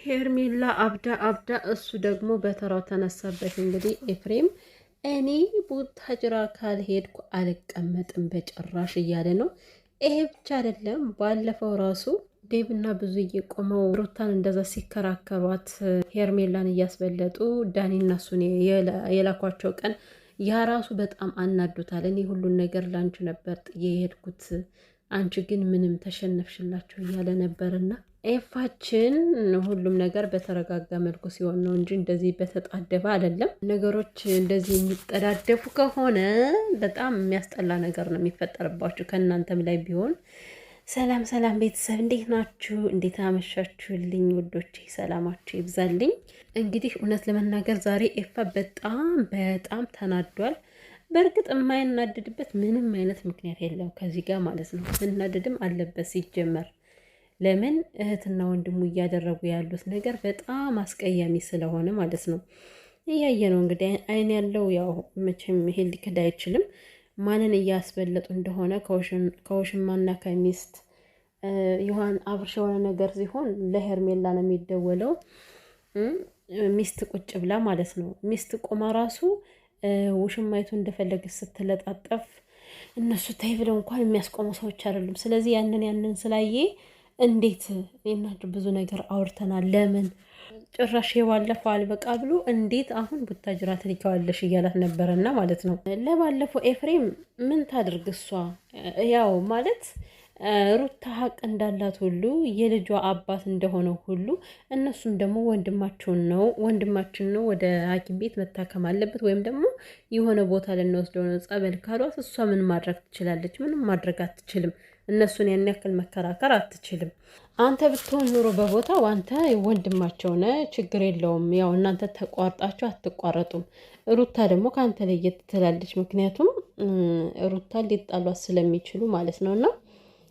ሄርሜላ አብዳ እሱ ደግሞ በተራው ተነሳበት። እንግዲህ ኤፍሬም እኔ ቡታጅራ ካልሄድኩ አልቀመጥም በጭራሽ እያለ ነው። ይሄ ብቻ አይደለም፣ ባለፈው ራሱ ዴብና ብዙ እየቆመው ሩታን እንደዛ ሲከራከሯት ሄርሜላን እያስበለጡ ዳኒና እሱን የላኳቸው ቀን ያ ራሱ በጣም አናዱታል። እኔ ሁሉን ነገር ላንቺ ነበር ጥዬ የሄድኩት፣ አንቺ ግን ምንም ተሸነፍሽላቸው እያለ ነበርና ኤፋችን ሁሉም ነገር በተረጋጋ መልኩ ሲሆን ነው እንጂ እንደዚህ በተጣደፈ አይደለም። ነገሮች እንደዚህ የሚጠዳደፉ ከሆነ በጣም የሚያስጠላ ነገር ነው የሚፈጠርባችሁ ከእናንተም ላይ ቢሆን። ሰላም ሰላም ቤተሰብ እንዴት ናችሁ? እንዴት አመሻችሁልኝ ውዶቼ? ሰላማችሁ ይብዛልኝ። እንግዲህ እውነት ለመናገር ዛሬ ኤፋ በጣም ተናዷል። በእርግጥ የማይናደድበት ምንም አይነት ምክንያት የለም ከዚህ ጋር ማለት ነው። መናደድም አለበት ሲጀመር። ለምን እህትና ወንድሙ እያደረጉ ያሉት ነገር በጣም አስቀያሚ ስለሆነ ማለት ነው። እያየ ነው እንግዲህ አይን ያለው ያው መቼም ይሄ ሊክድ አይችልም። ማንን እያስበለጡ እንደሆነ ከውሽማና ከሚስት ይሆን አብርሽ የሆነ ነገር ሲሆን ለሄርሜላ ነው የሚደወለው። ሚስት ቁጭ ብላ ማለት ነው። ሚስት ቆማ ራሱ ውሽማይቱ እንደፈለገች ስትለጣጠፍ እነሱ ታይ ብለው እንኳን የሚያስቆሙ ሰዎች አይደሉም። ስለዚህ ያንን ስላየ እንዴት እናድር ብዙ ነገር አውርተናል። ለምን ጭራሽ የባለፈው አልበቃ ብሎ እንዴት አሁን ቡታጅራ ትልከዋለሽ እያላት ነበረና ማለት ነው። ለባለፈው ኤፍሬም ምን ታድርግ እሷ ያው ማለት ሩታ ሀቅ እንዳላት ሁሉ የልጇ አባት እንደሆነ ሁሉ እነሱም ደግሞ ወንድማችን ነው ወደ ሐኪም ቤት መታከም አለበት ወይም ደግሞ የሆነ ቦታ ልንወስደው ነው ጸበል ካሏት እሷ ምን ማድረግ ትችላለች? ምንም ማድረግ አትችልም። እነሱን ያን ያክል መከራከር አትችልም። አንተ ብትሆን ኑሮ በቦታው አንተ ወንድማቸው ነህ፣ ችግር የለውም። ያው እናንተ ተቋርጣችሁ አትቋረጡም። ሩታ ደግሞ ከአንተ ለየት ትላለች። ምክንያቱም ሩታ ሊጣሏት ስለሚችሉ ማለት ነውና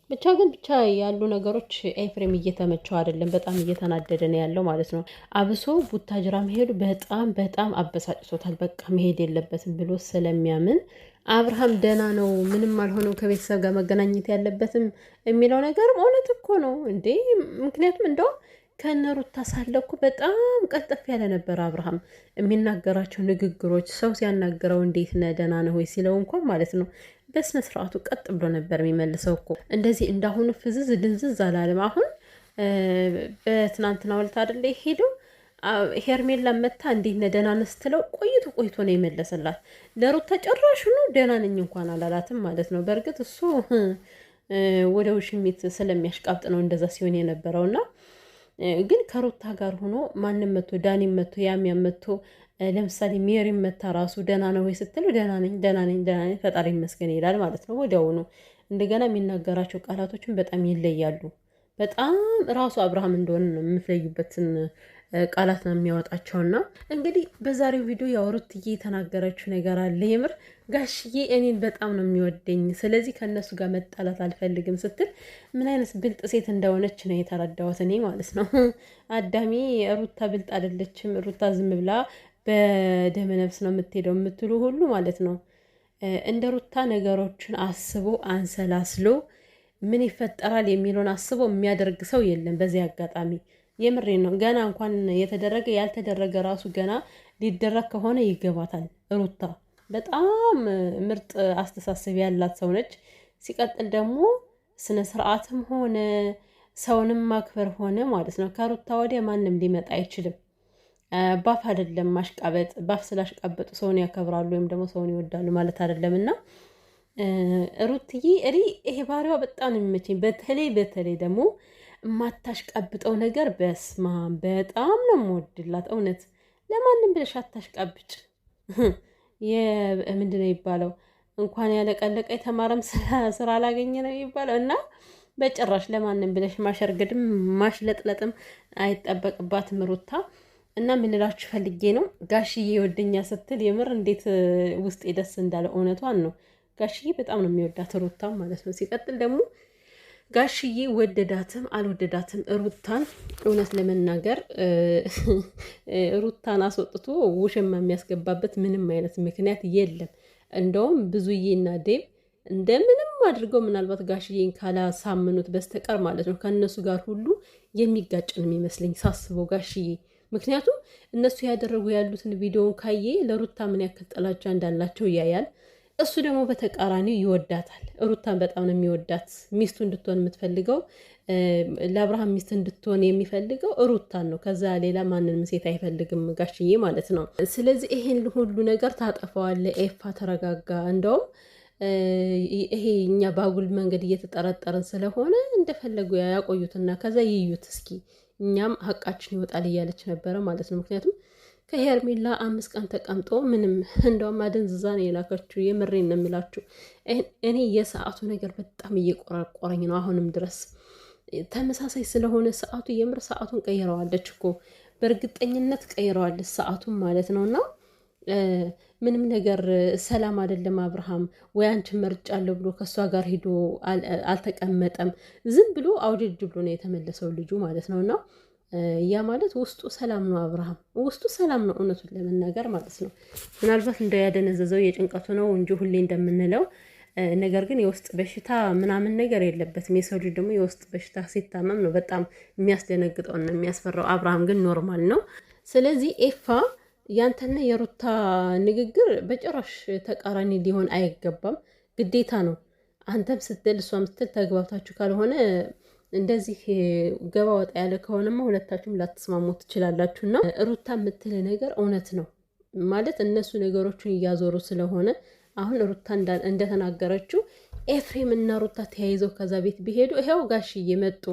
ብቻ ያሉ ነገሮች ኤፍሬም እየተመቸው አይደለም። በጣም እየተናደደ ነው ያለው ማለት ነው። አብሶ ቡታጅራ መሄዱ በጣም አበሳጭቶታል። በቃ መሄድ የለበትም ብሎ ስለሚያምን አብርሃም ደህና ነው ምንም አልሆነው ከቤተሰብ ጋር መገናኘት ያለበትም የሚለው ነገርም እውነት እኮ ነው እንዴ። ምክንያቱም እንደው ከነሩታ ሳለ እኮ በጣም ቀልጠፍ ያለ ነበር አብርሃም የሚናገራቸው ንግግሮች። ሰው ሲያናገረው እንዴት ነህ ደህና ነህ ወይ ሲለው እንኳን ማለት ነው በስነ ስርዓቱ ቀጥ ብሎ ነበር የሚመልሰው እኮ። እንደዚህ እንዳሁኑ ፍዝዝ ድንዝዝ አላለም። አሁን በትናንትናው ዕለት አይደለ ሄደው ሄርሜላ መታ እንዴት ነህ ደህና ነህ ስትለው ቆይቶ ነው የመለሰላት። ለሩታ ጭራሹኑ ደህና ነኝ እንኳን አላላትም ማለት ነው። በእርግጥ እሱ ወደ ውሽሚት ስለሚያሽቃብጥ ነው እንደዛ ሲሆን የነበረውና ግን ከሩታ ጋር ሆኖ ማንም መቶ ዳኒም መቶ ያም መቶ ለምሳሌ ሜሪም መታ ራሱ ደህና ነው ወይ ስትለው ደህና ነኝ ፈጣሪ ይመስገን ይላል ማለት ነው ወዲያውኑ። እንደገና የሚናገራቸው ቃላቶችን በጣም ይለያሉ። በጣም ራሱ አብርሃም እንደሆነ ነው የምትለዩበትን ቃላት ነው የሚያወጣቸውና እንግዲህ በዛሬው ቪዲዮ ያው ሩትዬ የተናገረችው ነገር አለ። የምር ጋሽዬ እኔን በጣም ነው የሚወደኝ፣ ስለዚህ ከነሱ ጋር መጣላት አልፈልግም ስትል ምን አይነት ብልጥ ሴት እንደሆነች ነው የተረዳሁት እኔ ማለት ነው። አዳሚ ሩታ ብልጥ አይደለችም፣ ሩታ ዝም ብላ በደመ ነፍስ ነው የምትሄደው የምትሉ ሁሉ ማለት ነው እንደ ሩታ ነገሮችን አስቦ አንሰላስሎ ምን ይፈጠራል የሚለውን አስቦ የሚያደርግ ሰው የለም። በዚህ አጋጣሚ የምሬ ነው። ገና እንኳን የተደረገ ያልተደረገ ራሱ ገና ሊደረግ ከሆነ ይገባታል። ሩታ በጣም ምርጥ አስተሳሰብ ያላት ሰው ነች። ሲቀጥል ደግሞ ስነ ስርዓትም ሆነ ሰውንም ማክበር ሆነ ማለት ነው ከሩታ ወዲያ ማንም ሊመጣ አይችልም። ባፍ አይደለም ማሽቃበጥ። ባፍ ስላሽቃበጡ ሰውን ያከብራሉ ወይም ደግሞ ሰውን ይወዳሉ ማለት አይደለም። እና ሩትዬ ይሄ ባህሪዋ በጣም ነው የሚመቸኝ። በተለይ ደግሞ የማታሽቃብጠው ነገር በስማ በጣም ነው የምወድላት። እውነት ለማንም ብለሽ አታሽቃብጭ። ምንድን ነው ይባለው እንኳን ያለቀለቀ የተማረም ስራ አላገኘ ነው የሚባለው። እና በጭራሽ ለማንም ብለሽ ማሸርገድም ማሽለጥለጥም አይጠበቅባትም ሩታ። እና ምንላችሁ ፈልጌ ነው ጋሽዬ ወደኛ ስትል የምር እንዴት ውስጤ ደስ እንዳለ እውነቷን ነው። ጋሽዬ በጣም ነው የሚወዳት ሩታን ማለት ነው። ሲቀጥል ደግሞ ጋሽዬ ወደዳትም አልወደዳትም ሩታን እውነት ለመናገር ሩታን አስወጥቶ ውሽማ የሚያስገባበት ምንም አይነት ምክንያት የለም። እንደውም ብዙዬና ዴብ እንደምንም አድርገው ምናልባት ጋሽዬን ካላሳምኑት በስተቀር ማለት ነው ከእነሱ ጋር ሁሉ የሚጋጭ ነው የሚመስለኝ ሳስበው ጋሽዬ። ምክንያቱም እነሱ ያደረጉ ያሉትን ቪዲዮን ካየ ለሩታ ምን ያክል ጥላቻ እንዳላቸው ያያል። እሱ ደግሞ በተቃራኒው ይወዳታል። ሩታን በጣም ነው የሚወዳት። ሚስቱ እንድትሆን የምትፈልገው ለአብርሃም ሚስት እንድትሆን የሚፈልገው ሩታን ነው። ከዛ ሌላ ማንንም ሴት አይፈልግም ጋሽዬ ማለት ነው። ስለዚህ ይሄን ሁሉ ነገር ታጠፈዋለ። ኤፋ ተረጋጋ። እንደውም ይሄ እኛ ባጉል መንገድ እየተጠረጠርን ስለሆነ እንደፈለጉ ያቆዩትና ከዛ ይዩት እስኪ እኛም ሀቃችን ይወጣል እያለች ነበረ ማለት ነው። ምክንያቱም ከሄርሜላ 5 ቀን ተቀምጦ ምንም እንደውም አደንዝዛ ነው የላከችው። የምሬን ነው የሚላችሁ። እኔ የሰዓቱ ነገር በጣም እየቆራቆረኝ ነው አሁንም ድረስ ተመሳሳይ ስለሆነ ሰዓቱ የምር ሰዓቱን ቀይረዋለች እኮ በእርግጠኝነት ቀይረዋለች ሰዓቱን ማለት ነው። እና ምንም ነገር ሰላም አይደለም። አብርሃም ወይ አንቺን መርጫለሁ ብሎ ከእሷ ጋር ሄዶ አልተቀመጠም። ዝም ብሎ አውድድ ብሎ ነው የተመለሰው ልጁ ማለት ነው። እና ያ ማለት ውስጡ ሰላም ነው። አብርሃም ውስጡ ሰላም ነው እውነቱን ለመናገር ማለት ነው። ምናልባት እንደው ያደነዘዘው የጭንቀቱ ነው እንጂ ሁሌ እንደምንለው ነገር ግን የውስጥ በሽታ ምናምን ነገር የለበትም። የሰው ልጅ ደግሞ የውስጥ በሽታ ሲታመም ነው በጣም የሚያስደነግጠውና የሚያስፈራው። አብርሃም ግን ኖርማል ነው። ስለዚህ ኤፋ ያንተና የሩታ ንግግር በጭራሽ ተቃራኒ ሊሆን አይገባም። ግዴታ ነው። አንተም ስትል እሷም ስትል ተግባብታችሁ ካልሆነ እንደዚህ ገባ ወጣ ያለ ከሆነማ ሁለታችሁም ላትስማሙ ትችላላችሁና ሩታ የምትል ነገር እውነት ነው ማለት እነሱ ነገሮችን እያዞሩ ስለሆነ አሁን ሩታ እንደተናገረችው ኤፍሬም እና ሩታ ተያይዘው ከዛ ቤት ቢሄዱ ይሄው ጋሽዬ መጡ።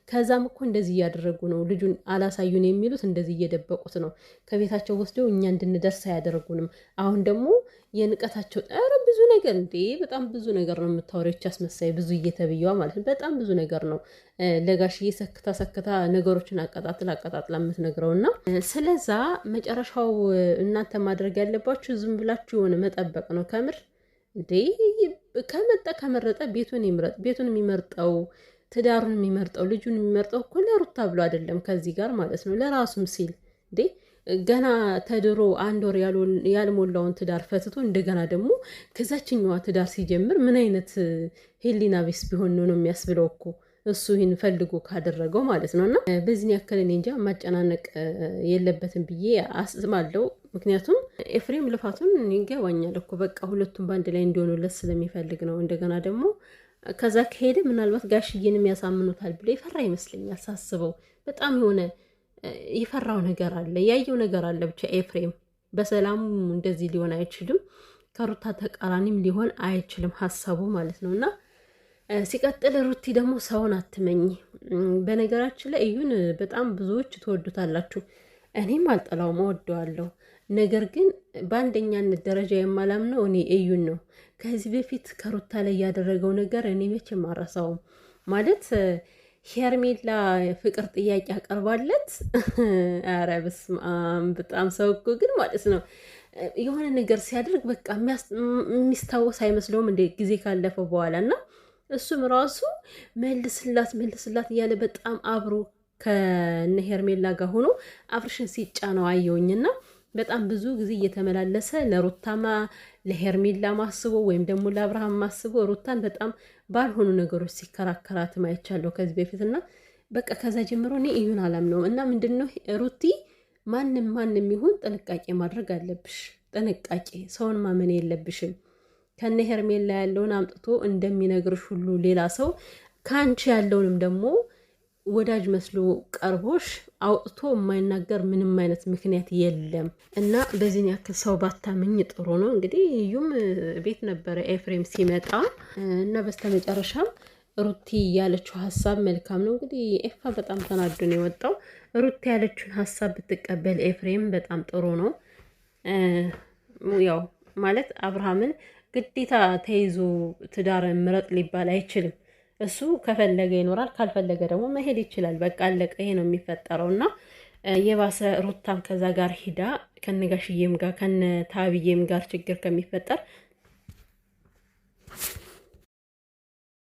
ከዛም እኮ እንደዚህ እያደረጉ ነው ልጁን አላሳዩን የሚሉት እንደዚህ እየደበቁት ነው። ከቤታቸው ወስደው እኛ እንድንደርስ አያደርጉንም። አሁን ደግሞ የንቀታቸው ኧረ ብዙ ነገር እንዴ በጣም ብዙ ነገር ነው የምታወሪዎች አስመሳይ ብዙ እየተብየዋ ማለት ነው። በጣም ብዙ ነገር ነው ለጋሽዬ ሰክታ ነገሮችን አቀጣጥላ የምትነግረውና ስለዛ መጨረሻው እናንተ ማድረግ ያለባችሁ ዝም ብላችሁ የሆነ መጠበቅ ነው። ከምር እንዴ ከመረጠ ቤቱን ይምረጥ። ቤቱን የሚመርጠው ትዳሩን የሚመርጠው ልጁን የሚመርጠው እኮ ለሩታ ብሎ አይደለም ከዚህ ጋር ማለት ነው ለራሱም ሲል እንዴ ገና ተድሮ 1 ወር ያልሞላውን ትዳር ፈትቶ እንደገና ደግሞ ከዛችኛዋ ትዳር ሲጀምር ምን አይነት ሄሊና ቢስ ቢሆን ነው የሚያስብለው እኮ እሱ ይህን ፈልጎ ካደረገው ማለት ነው። እና በዚህ ያክል እኔ እንጃ ማጨናነቅ የለበትም ብዬ አስባለሁ። ምክንያቱም ኤፍሬም ልፋቱን ይገባኛል እኮ በቃ ሁለቱም በአንድ ላይ እንዲሆኑለት ስለሚፈልግ ነው። እንደገና ደግሞ ከዛ ከሄደ ምናልባት ጋሽዬንም ያሳምኑታል ብሎ የፈራ ይመስለኛል ሳስበው። በጣም የሆነ የፈራው ነገር አለ፣ ያየው ነገር አለ። ብቻ ኤፍሬም በሰላሙ እንደዚህ ሊሆን አይችልም፣ ከሩታ ተቃራኒም ሊሆን አይችልም ሀሳቡ ማለት ነው። እና ሲቀጥል ሩቲ ደግሞ ሰውን አትመኝ። በነገራችን ላይ እዩን በጣም ብዙዎች ትወዱታላችሁ። እኔም አልጠላውም፣ እወደዋለሁ። ነገር ግን በአንደኛነት ደረጃ የማላምነው እኔ እዩን ነው። ከዚህ በፊት ከሩታ ላይ ያደረገው ነገር እኔ መቼም አረሳውም ማለት ሄርሜላ ፍቅር ጥያቄ አቀርባለት ኧረ በስመ አብ በጣም ሰው እኮ ግን ማለት ነው የሆነ ነገር ሲያደርግ በቃ የሚስታወስ አይመስለውም እንደ ጊዜ ካለፈው በኋላ እና እሱም ራሱ መልስላት እያለ በጣም አብሮ ከነ ሄርሜላ ጋር ሆኖ አብርሽን ሲጫነው አየውኝና በጣም ብዙ ጊዜ እየተመላለሰ ለሩታማ ለሄርሜላ ማስቦ ወይም ደግሞ ለአብርሃም ማስቦ ሩታን በጣም ባልሆኑ ነገሮች ሲከራከራት አይቻለሁ ከዚህ በፊትና በቃ ከዛ ጀምሮ እኔ እዩን አላምነውም። እና ምንድነው ሩቲ ማንም ይሁን ጥንቃቄ ማድረግ አለብሽ። ጥንቃቄ ሰውን ማመን የለብሽም። ከነ ሄርሜላ ያለውን አምጥቶ እንደሚነግርሽ ሁሉ ሌላ ሰው ካንቺ ያለውንም ደግሞ ወዳጅ መስሎ ቀርቦሽ አውጥቶ የማይናገር ምንም አይነት ምክንያት የለም። እና በዚህ ያክል ሰው ባታመኝ ጥሩ ነው። እንግዲህ እዩም ቤት ነበረ ኤፍሬም ሲመጣ እና በስተመጨረሻም ሩቲ ያለችው ሀሳብ መልካም ነው። እንግዲህ ኤፋ በጣም ተናዶ ነው የወጣው። ሩቲ ያለችውን ሀሳብ ብትቀበል ኤፍሬም በጣም ጥሩ ነው። ያው ማለት አብርሃምን ግዴታ ተይዞ ትዳር ምረጥ ሊባል አይችልም። እሱ ከፈለገ ይኖራል፣ ካልፈለገ ደግሞ መሄድ ይችላል። በቃ አለቀ። ይሄ ነው የሚፈጠረው። እና የባሰ ሩታም ከዛ ጋር ሂዳ ከነጋሽዬም ጋር ከነ ታብዬም ጋር ችግር ከሚፈጠር